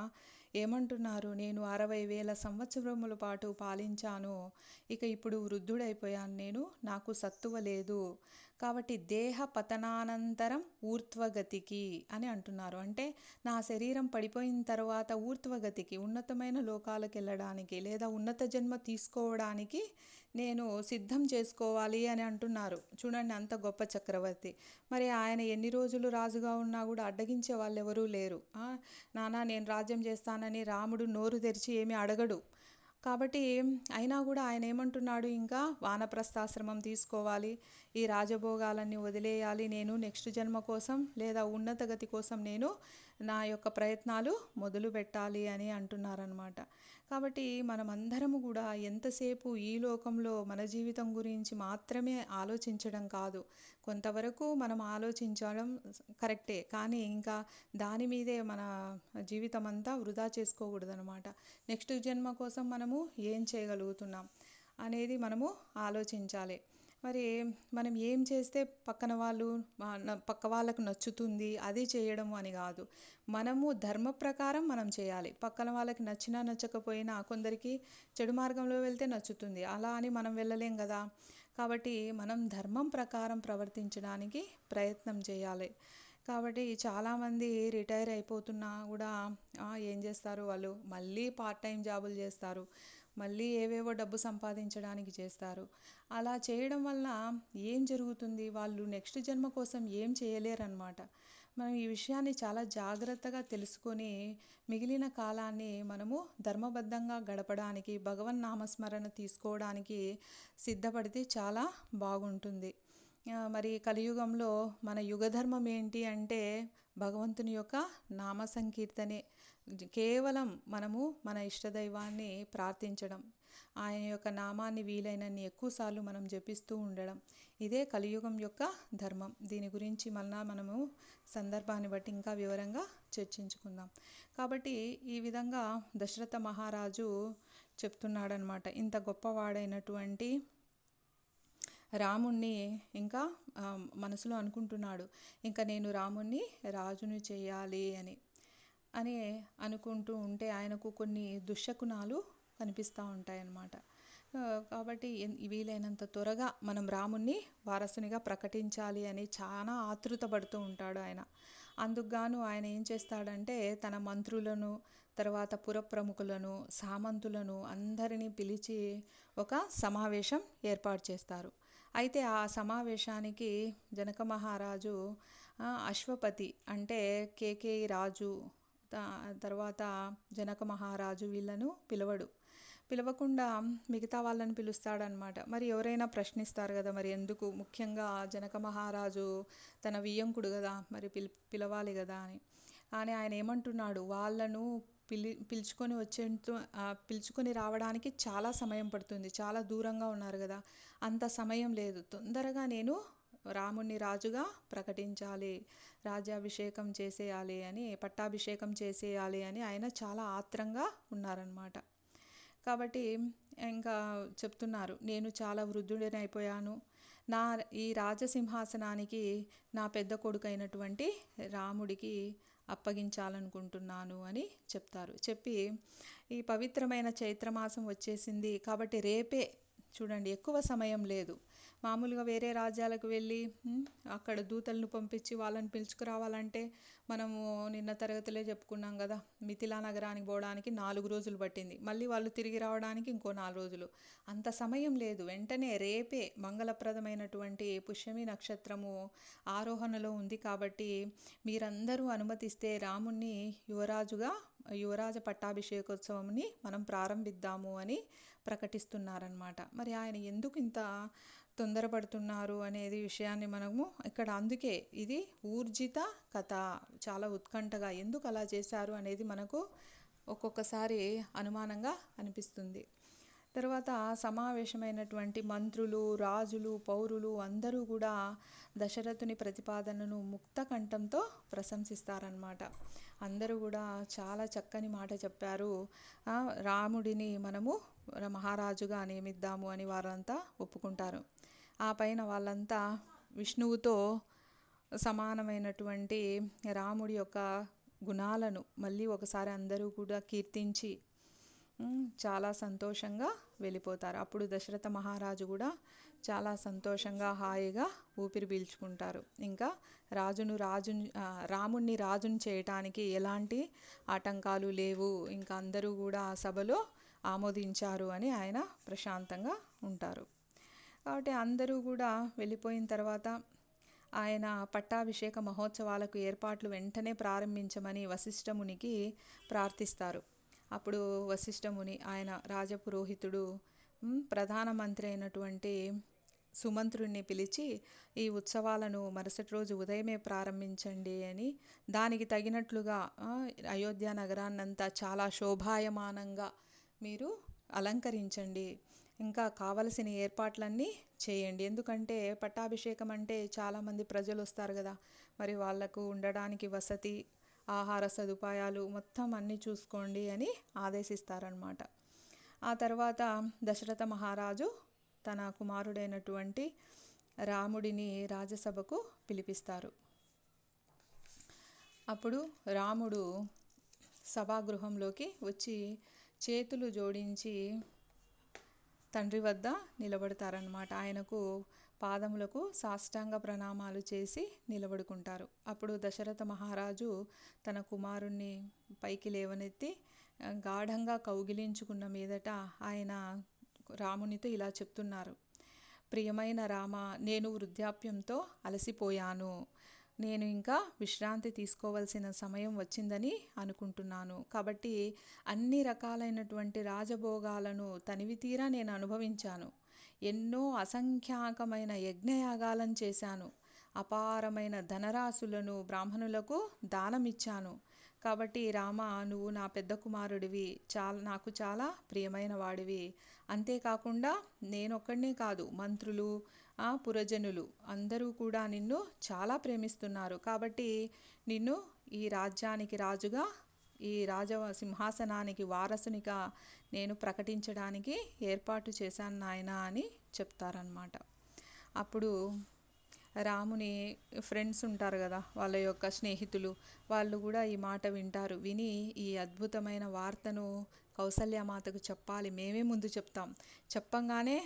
ఏమంటున్నారు, నేను 60,000 సంవత్సరముల పాటు పాలించాను, ఇక ఇప్పుడు వృద్ధుడైపోయాను నేను, నాకు సత్తువ లేదు, కాబట్టి దేహ పతనానంతరం ఊర్ధ్వగతికి అని అంటున్నారు. అంటే నా శరీరం పడిపోయిన తర్వాత ఊర్ధ్వగతికి, ఉన్నతమైన లోకాలకు వెళ్ళడానికి లేదా ఉన్నత జన్మ తీసుకోవడానికి నేను సిద్ధం చేసుకోవాలి అని అంటున్నారు. చూడండి అంత గొప్ప చక్రవర్తి. మరి ఆయన ఎన్ని రోజులు రాజుగా ఉన్నా కూడా అడ్డగించే వాళ్ళెవరూ లేరు. నాన్న నేను రాజ్యం చేస్తానని రాముడు నోరు తెరిచి ఏమీ అడగడు. కాబట్టి అయినా కూడా ఆయన ఏమంటున్నాడు, ఇంకా వానప్రస్థాశ్రమం తీసుకోవాలి, ఈ రాజభోగాలన్నీ వదిలేయాలి, నేను నెక్స్ట్ జన్మ కోసం లేదా ఉన్నత గతి కోసం నేను నా యొక్క ప్రయత్నాలు మొదలు పెట్టాలి అని అంటున్నారనమాట. కాబట్టి మనమందరము కూడా ఎంతసేపు ఈ లోకంలో మన జీవితం గురించి మాత్రమే ఆలోచించడం కాదు, కొంతవరకు మనం ఆలోచించడం కరెక్టే, కానీ ఇంకా దాని మీదే మన జీవితం అంతా వృధా చేసుకోకూడదనమాట. నెక్స్ట్ జన్మ కోసం మనము ఏం చేయగలుగుతున్నాం అనేది మనము ఆలోచించాలి. మరి మనం ఏం చేస్తే పక్క వాళ్ళకు నచ్చుతుంది అది చేయడము అని కాదు, మనము ధర్మ ప్రకారం మనం చేయాలి. పక్కన వాళ్ళకి నచ్చినా నచ్చకపోయినా కొందరికి చెడు మార్గంలో వెళ్తే నచ్చుతుంది, అలా అని మనం వెళ్ళలేం కదా. కాబట్టి మనం ధర్మం ప్రకారం ప్రవర్తించడానికి ప్రయత్నం చేయాలి. కాబట్టి చాలామంది రిటైర్ అయిపోతున్నా కూడా ఏం చేస్తారు, వాళ్ళు మళ్ళీ పార్ట్ టైం జాబులు చేస్తారు, మళ్ళీ ఏవేవో డబ్బు సంపాదించడానికి చేస్తారు. అలా చేయడం వల్ల ఏం జరుగుతుంది, వాళ్ళు నెక్స్ట్ జన్మ కోసం ఏం చేయలేరన్నమాట. మనం ఈ విషయాన్ని చాలా జాగ్రత్తగా తెలుసుకొని మిగిలిన కాలాన్ని మనము ధర్మబద్ధంగా గడపడానికి, భగవన్ నామస్మరణ తీసుకోవడానికి సిద్ధపడితే చాలా బాగుంటుంది. మరి కలియుగంలో మన యుగధర్మం ఏంటి అంటే భగవంతుని యొక్క నామ సంకీర్తనే. కేవలం మనము మన ఇష్టదైవాన్ని ప్రార్థించడం, ఆయన యొక్క నామాన్ని వీలైనన్ని ఎక్కువసార్లు మనం జపిస్తూ ఉండడం, ఇదే కలియుగం యొక్క ధర్మం. దీని గురించి మళ్ళా మనము సందర్భాన్ని బట్టి ఇంకా వివరంగా చర్చించుకుందాం. కాబట్టి ఈ విధంగా దశరథ మహారాజు చెప్తున్నాడనమాట. ఇంత గొప్పవాడైనటువంటి రాముణ్ణి ఇంకా మనసులో అనుకుంటున్నాడు, ఇంకా నేను రాముణ్ణి రాజును చేయాలి అని అనుకుంటూ ఉంటే ఆయనకు కొన్ని దుశ్శకునాలు కనిపిస్తూ ఉంటాయన్నమాట. కాబట్టి వీలైనంత త్వరగా మనం రాముణ్ణి వారసునిగా ప్రకటించాలి అని చాలా ఆతృత పడుతూ ఉంటాడు ఆయన. అందుకుగాను ఆయన ఏం చేస్తాడంటే తన మంత్రులను, తర్వాత పురప్రముఖులను, సామంతులను అందరినీ పిలిచి ఒక సమావేశం ఏర్పాటు చేస్తారు. అయితే ఆ సమావేశానికి జనక మహారాజు అశ్వపతి అంటే కేకేయి రాజు, తర్వాత జనక మహారాజు వీళ్ళను పిలవకుండా మిగతా వాళ్ళని పిలుస్తాడనమాట. మరి ఎవరైనా ప్రశ్నిస్తారు కదా, మరి ఎందుకు, ముఖ్యంగా జనక మహారాజు తన వియ్యంకుడు కదా, మరి పిలవాలి కదా అని. కానీ ఆయన ఏమంటున్నాడు, వాళ్ళను పిలుచుకొని రావడానికి చాలా సమయం పడుతుంది, చాలా దూరంగా ఉన్నారు కదా, అంత సమయం లేదు, తొందరగా నేను రాముణ్ణి రాజుగా ప్రకటించాలి, రాజ్యాభిషేకం చేసేయాలి అని, పట్టాభిషేకం చేసేయాలి అని ఆయన చాలా ఆత్రంగా ఉన్నారనమాట. కాబట్టి ఇంకా చెప్తున్నారు, నేను చాలా వృద్ధుడినైపోయాను, ఈ రాజసింహాసనానికి నా పెద్ద కొడుకైనటువంటి రాముడికి అప్పగించాలనుకుంటున్నాను అని చెప్తారు. చెప్పి ఈ పవిత్రమైన చైత్రమాసం వచ్చేసింది కాబట్టి రేపే, చూడండి ఎక్కువ సమయం లేదు, మామూలుగా వేరే రాజ్యాలకు వెళ్ళి అక్కడ దూతలను పంపించి వాళ్ళని పిలుచుకురావాలంటే మనము నిన్న తరగతిలో చెప్పుకున్నాం కదా, మిథిలా నగరానికి పోవడానికి 4 రోజులు పట్టింది, మళ్ళీ వాళ్ళు తిరిగి రావడానికి ఇంకో 4 రోజులు, అంత సమయం లేదు. వెంటనే రేపే మంగళప్రదమైనటువంటి పుష్యమి నక్షత్రము ఆరోహణలో ఉంది కాబట్టి మీరందరూ అనుమతిస్తే రాముణ్ణి యువరాజ పట్టాభిషేకోత్సవంని మనం ప్రారంభిద్దాము అని ప్రకటిస్తున్నారనమాట. మరి ఆయన ఎందుకు ఇంత తొందరపడుతున్నారు అనేది విషయాన్ని మనము ఇక్కడ, అందుకే ఇది ఊర్జిత కథ, చాలా ఉత్కంఠగా ఎందుకు అలా చేశారు అనేది మనకు ఒక్కొక్కసారి అనుమానంగా అనిపిస్తుంది. తర్వాత సమావేశమైనటువంటి మంత్రులు, రాజులు, పౌరులు అందరూ కూడా దశరథుని ప్రతిపాదనను ముక్త కంఠంతో ప్రశంసిస్తారనమాట. అందరూ కూడా చాలా చక్కని మాట చెప్పారు, రాముడిని మనము మహారాజుగా నియమిద్దాము అని వారంతా ఒప్పుకుంటారు. ఆ పైన వాళ్ళంతా విష్ణువుతో సమానమైనటువంటి రాముడి యొక్క గుణాలను మళ్ళీ ఒకసారి అందరూ కూడా కీర్తించి చాలా సంతోషంగా వెళ్ళిపోతారు. అప్పుడు దశరథ మహారాజు కూడా చాలా సంతోషంగా హాయిగా ఊపిరి పీల్చుకుంటారు. ఇంకా రాముణ్ణి రాజుని చేయటానికి ఎలాంటి ఆటంకాలు లేవు. ఇంకా అందరూ కూడా ఆ సభలో ఆమోదించారు అని ఆయన ప్రశాంతంగా ఉంటారు. కాబట్టి అందరూ కూడా వెళ్ళిపోయిన తర్వాత ఆయన పట్టాభిషేక మహోత్సవాలకు ఏర్పాట్లు వెంటనే ప్రారంభించమని వశిష్ఠమునికి ప్రార్థిస్తారు. అప్పుడు వశిష్ఠముని ఆయన రాజపురోహితుడు ప్రధానమంత్రి అయినటువంటి సుమంత్రుణ్ణి పిలిచి ఈ ఉత్సవాలను మరుసటి రోజు ఉదయమే ప్రారంభించండి అని, దానికి తగినట్లుగా అయోధ్య నగరాన్నంతా చాలా శోభాయమానంగా మీరు అలంకరించండి, ఇంకా కావలసిన ఏర్పాట్లన్నీ చేయండి. ఎందుకంటే పట్టాభిషేకం అంటే చాలామంది ప్రజలు వస్తారు కదా, మరి వాళ్లకు ఉండడానికి వసతి, ఆహార సదుపాయాలు మొత్తం అన్నీ చూసుకోండి అని ఆదేశిస్తారనమాట. ఆ తర్వాత దశరథ మహారాజు తన కుమారుడైనటువంటి రాముడిని రాజసభకు పిలిపిస్తారు. అప్పుడు రాముడు సభాగృహంలోకి వచ్చి చేతులు జోడించి తండ్రి వద్ద నిలబడతారనమాట. ఆయనకు పాదములకు సాష్టాంగ ప్రణామాలు చేసి నిలబడుకుంటారు. అప్పుడు దశరథ మహారాజు తన కుమారుణ్ణి పైకి లేవనెత్తి గాఢంగా కౌగిలించుకున్న మీదట ఆయన రామునితో ఇలా చెప్తున్నారు: ప్రియమైన రామ, నేను వృద్ధాప్యంతో అలసిపోయాను. నేను ఇంకా విశ్రాంతి తీసుకోవాల్సిన సమయం వచ్చిందని అనుకుంటున్నాను. కాబట్టి అన్ని రకాలైనటువంటి రాజభోగాలను తనివితీరా నేను అనుభవించాను. ఎన్నో అసంఖ్యాకమైన యజ్ఞయాగాలను చేశాను. అపారమైన ధనరాశులను బ్రాహ్మణులకు దానమిచ్చాను. కాబట్టి రామ, నువ్వు నా పెద్ద కుమారుడివి, నాకు చాలా ప్రియమైన వాడివి. అంతేకాకుండా నేనొక్కడినే కాదు, మంత్రులు, పురజనులు అందరూ కూడా నిన్ను చాలా ప్రేమిస్తున్నారు. కాబట్టి నిన్ను ఈ రాజ్యానికి రాజుగా, ఈ సింహాసనానికి వారసునిగా నేను ప్రకటించడానికి ఏర్పాటు చేశాను నాయనా అని చెప్తారనమాట. అప్పుడు రాముని ఫ్రెండ్స్ ఉంటారు కదా, వాళ్ళ యొక్క స్నేహితులు, వాళ్ళు కూడా ఈ మాట వింటారు. విని ఈ అద్భుతమైన వార్తను కౌసల్యామాతకు చెప్పాలి, మేమే ముందు చెప్తాం. చెప్పంగానే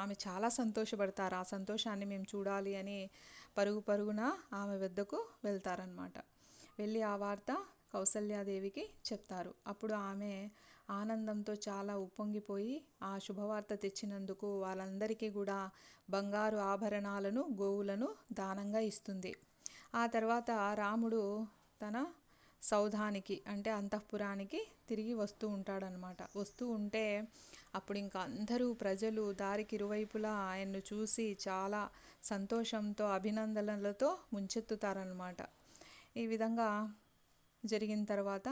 ఆమె చాలా సంతోషపడతారు. ఆ సంతోషాన్ని మేము చూడాలి అని పరుగు పరుగున ఆమె వద్దకు వెళ్తారనమాట. వెళ్ళి ఆ వార్త కౌసల్యాదేవికి చెప్తారు. అప్పుడు ఆమె ఆనందంతో చాలా ఉప్పొంగిపోయి ఆ శుభవార్త తెచ్చినందుకు వాళ్ళందరికీ కూడా బంగారు ఆభరణాలను, గోవులను దానంగా ఇస్తుంది. ఆ తర్వాత రాముడు తన సౌధానికి అంటే అంతఃపురానికి తిరిగి వస్తూ ఉంటాడనమాట. వస్తూ ఉంటే అప్పుడు ఇంకా అందరూ ప్రజలు దారికి ఇరువైపులా ఆయన్ను చూసి చాలా సంతోషంతో అభినందనలతో ముంచెత్తుతారనమాట. ఈ విధంగా జరిగిన తర్వాత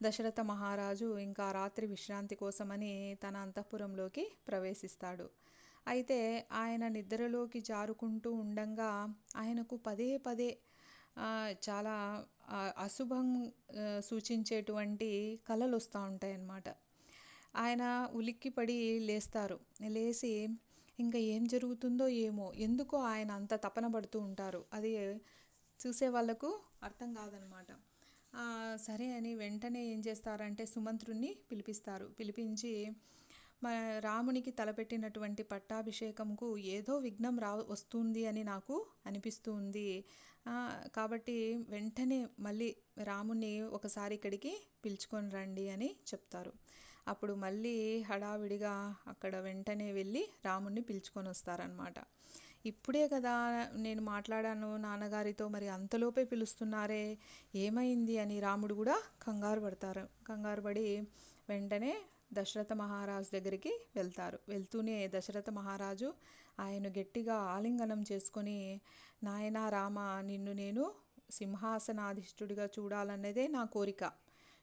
దశరథ మహారాజు ఇంకా రాత్రి విశ్రాంతి కోసమని తన అంతఃపురంలోకి ప్రవేశిస్తాడు. అయితే ఆయన నిద్రలోకి జారుకుంటూ ఉండంగా ఆయనకు పదే పదే చాలా అశుభం సూచించేటువంటి కలలు వస్తూ ఉంటాయన్నమాట. ఆయన ఉలిక్కిపడి లేస్తారు. లేచి ఇంకా ఏం జరుగుతుందో ఏమో, ఎందుకో ఆయన అంత తపన పడుతూ ఉంటారు. అది చూసే వాళ్ళకు అర్థం కాదనమాట. సరే అని వెంటనే ఏం చేస్తారంటే సుమంత్రుణ్ణి పిలిపిస్తారు. పిలిపించి రామునికి తలపెట్టినటువంటి పట్టాభిషేకంకు ఏదో విఘ్నం వస్తుంది అని నాకు అనిపిస్తుంది. కాబట్టి వెంటనే మళ్ళీ రాముని ఒకసారి ఇక్కడికి పిలుచుకొని రండి అని చెప్తారు. అప్పుడు మళ్ళీ హడావిడిగా అక్కడ వెంటనే వెళ్ళి రాముణ్ణి పిలుచుకొని వస్తారనమాట. ఇప్పుడే కదా నేను మాట్లాడాను నాన్నగారితో, మరి అంతలోపే పిలుస్తున్నారే, ఏమైంది అని రాముడు కూడా కంగారు పడి వెంటనే దశరథ మహారాజు దగ్గరికి వెళ్తారు. వెళ్తూనే దశరథ మహారాజు ఆయన గట్టిగా ఆలింగనం చేసుకొని, నాయనా రామ, నిన్ను నేను సింహాసనాధిష్ఠుడిగా చూడాలన్నదే నా కోరిక.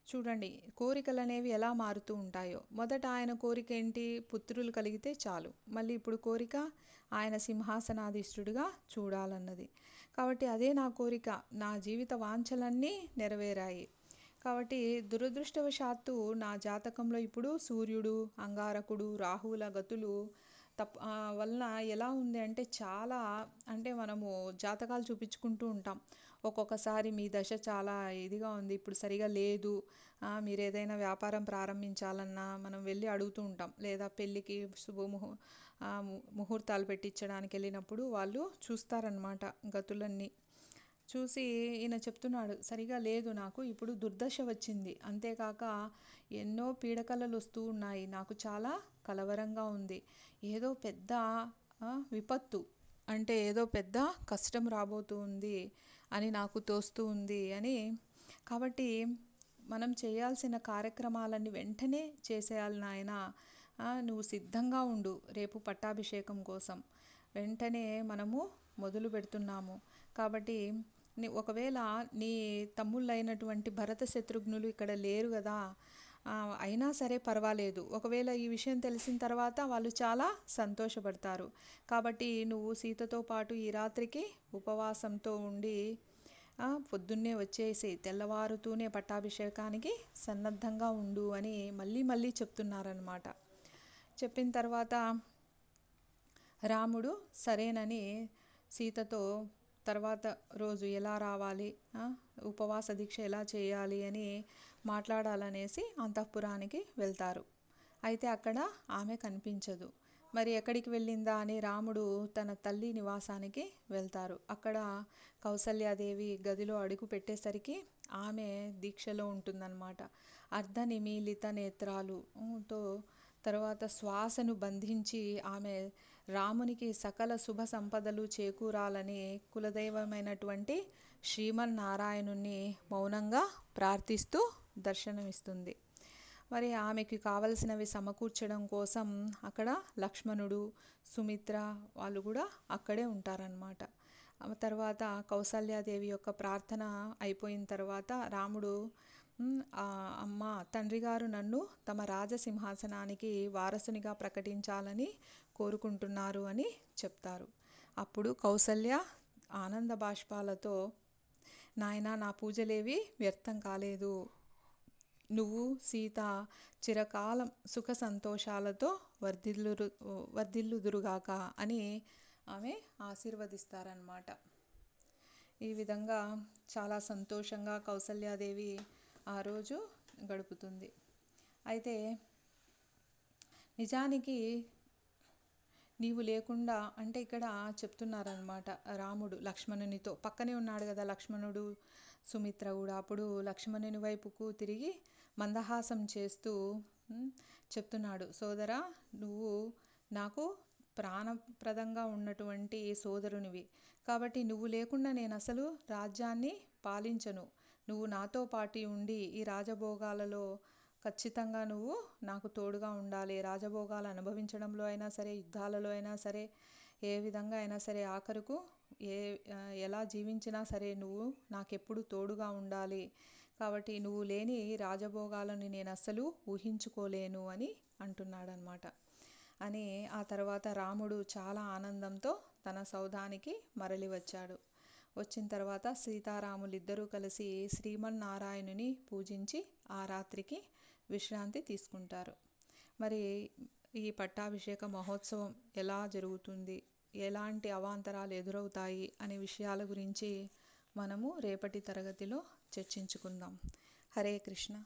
చూడండి కోరికలు అనేవి ఎలా మారుతూ ఉంటాయో. మొదట ఆయన కోరిక ఏంటి? పుత్రులు కలిగితే చాలు. మళ్ళీ ఇప్పుడు కోరిక ఆయన సింహాసనాధిష్ఠుడిగా చూడాలన్నది. కాబట్టి అదే నా కోరిక. నా జీవిత వాంఛలన్నీ నెరవేరాయి. కాబట్టి దురదృష్టవశాత్తు నా జాతకంలో ఇప్పుడు సూర్యుడు, అంగారకుడు, రాహువుల గతులు వలన ఎలా ఉంది అంటే చాలా, అంటే మనము జాతకాలు చూపించుకుంటూ ఉంటాం. ఒక్కొక్కసారి మీ దశ చాలా ఇదిగా ఉంది, ఇప్పుడు సరిగా లేదు, మీరు ఏదైనా వ్యాపారం ప్రారంభించాలన్నా మనం వెళ్ళి అడుగుతూ ఉంటాం. లేదా పెళ్ళికి ముహూర్తాలు పెట్టించడానికి వెళ్ళినప్పుడు వాళ్ళు చూస్తారనమాట గతులన్నీ. చూసి ఈయన చెప్తున్నాడు, సరిగా లేదు, నాకు ఇప్పుడు దుర్దశ వచ్చింది, అంతేకాక ఎన్నో పీడకలలు వస్తూ ఉన్నాయి, నాకు చాలా కలవరంగా ఉంది, ఏదో పెద్ద విపత్తు అంటే ఏదో పెద్ద కష్టం రాబోతూ ఉంది అని నాకు తోస్తూ ఉంది అని. కాబట్టి మనం చేయాల్సిన కార్యక్రమాలన్నీ వెంటనే చేసేయాలి నాయన, నువ్వు సిద్ధంగా ఉండు రేపు పట్టాభిషేకం కోసం, వెంటనే మనము మొదలు పెడుతున్నాము. కాబట్టి ఒకవేళ నీ తమ్ముళ్ళైనటువంటి భరత శత్రుఘ్నులు ఇక్కడ లేరు కదా, అయినా సరే పర్వాలేదు, ఒకవేళ ఈ విషయం తెలిసిన తర్వాత వాళ్ళు చాలా సంతోషపడతారు. కాబట్టి నువ్వు సీతతో పాటు ఈ రాత్రికి ఉపవాసంతో ఉండి పొద్దున్నే వచ్చేసి తెల్లవారుతూనే పట్టాభిషేకానికి సన్నద్ధంగా ఉండు అని మళ్ళీ మళ్ళీ చెప్తున్నారనమాట. చెప్పిన తర్వాత రాముడు సరేనని సీతతో తర్వాత రోజు ఎలా రావాలి, ఉపవాస దీక్ష ఎలా చేయాలి అని మాట్లాడాలనేసి అంతఃపురానికి వెళ్తారు. అయితే అక్కడ ఆమె కనిపించదు. మరి ఎక్కడికి వెళ్ళిందా అని రాముడు తన తల్లి నివాసానికి వెళ్తారు. అక్కడ కౌసల్యాదేవి గదిలో అడుగు పెట్టేసరికి ఆమె దీక్షలో ఉంటుందన్నమాట. అర్ధనిమీలిత నేత్రాలుతో తర్వాత శ్వాసను బంధించి ఆమె రామునికి సకల శుభ సంపదలు చేకూరాలని కులదైవమైనటువంటి శ్రీమన్నారాయణుని మౌనంగా ప్రార్థిస్తూ దర్శనమిస్తుంది. మరి ఆమెకి కావలసినవి సమకూర్చడం కోసం అక్కడ లక్ష్మణుడు, సుమిత్ర వాళ్ళు కూడా అక్కడే ఉంటారన్నమాట. తర్వాత కౌసల్యాదేవి యొక్క ప్రార్థన అయిపోయిన తర్వాత రాముడు, అమ్మ తండ్రి గారు నన్ను తమ రాజసింహాసనానికి వారసునిగా ప్రకటించాలని కోరుకుంటున్నారు అని చెప్తారు. అప్పుడు కౌసల్య ఆనంద బాష్పాలతో, నాయనా నా పూజలేవి వ్యర్థం కాలేదు, నువ్వు సీత చిరకాలం సుఖ సంతోషాలతో వర్ధిల్లుదురుగాక అని ఆమె ఆశీర్వదిస్తారన్నమాట. ఈ విధంగా చాలా సంతోషంగా కౌసల్యాదేవి ఆ రోజు గడుపుతుంది. అయితే నిజానికి నీవు లేకుండా అంటే ఇక్కడ చెప్తున్నారనమాట రాముడు లక్ష్మణునితో, పక్కనే ఉన్నాడు కదా లక్ష్మణుడు, సుమిత్ర కూడా. అప్పుడు లక్ష్మణుని వైపుకు తిరిగి మందహాసం చేస్తూ చెప్తున్నాడు, సోదరా నువ్వు నాకు ప్రాణప్రదంగా ఉన్నటువంటి సోదరునివి, కాబట్టి నువ్వు లేకుండా నేను అసలు రాజ్యాన్ని పాలించను, నువ్వు నాతో పాటు ఉండి ఈ రాజభోగాలలో ఖచ్చితంగా నువ్వు నాకు తోడుగా ఉండాలి, రాజభోగాలు అనుభవించడంలో అయినా సరే, యుద్ధాలలో అయినా సరే, ఏ విధంగా అయినా సరే, ఆఖరుకు ఎలా జీవించినా సరే నువ్వు నాకెప్పుడు తోడుగా ఉండాలి, కాబట్టి నువ్వు లేని రాజభోగాలను నేను అస్సలు ఊహించుకోలేను అని అంటున్నాడనమాట. అని ఆ తర్వాత రాముడు చాలా ఆనందంతో తన సౌధానికి మరలి వచ్చాడు. వచ్చిన తర్వాత సీతారాములిద్దరూ కలిసి శ్రీమన్నారాయణుని పూజించి ఆ రాత్రికి విశ్రాంతి తీసుకుంటారు. మరి ఈ పట్టాభిషేక మహోత్సవం ఎలా జరుగుతుంది, ఎలాంటి అవాంతరాలు ఎదురవుతాయి అనే విషయాల గురించి మనము రేపటి తరగతిలో చర్చించుకుందాం. హరే కృష్ణ.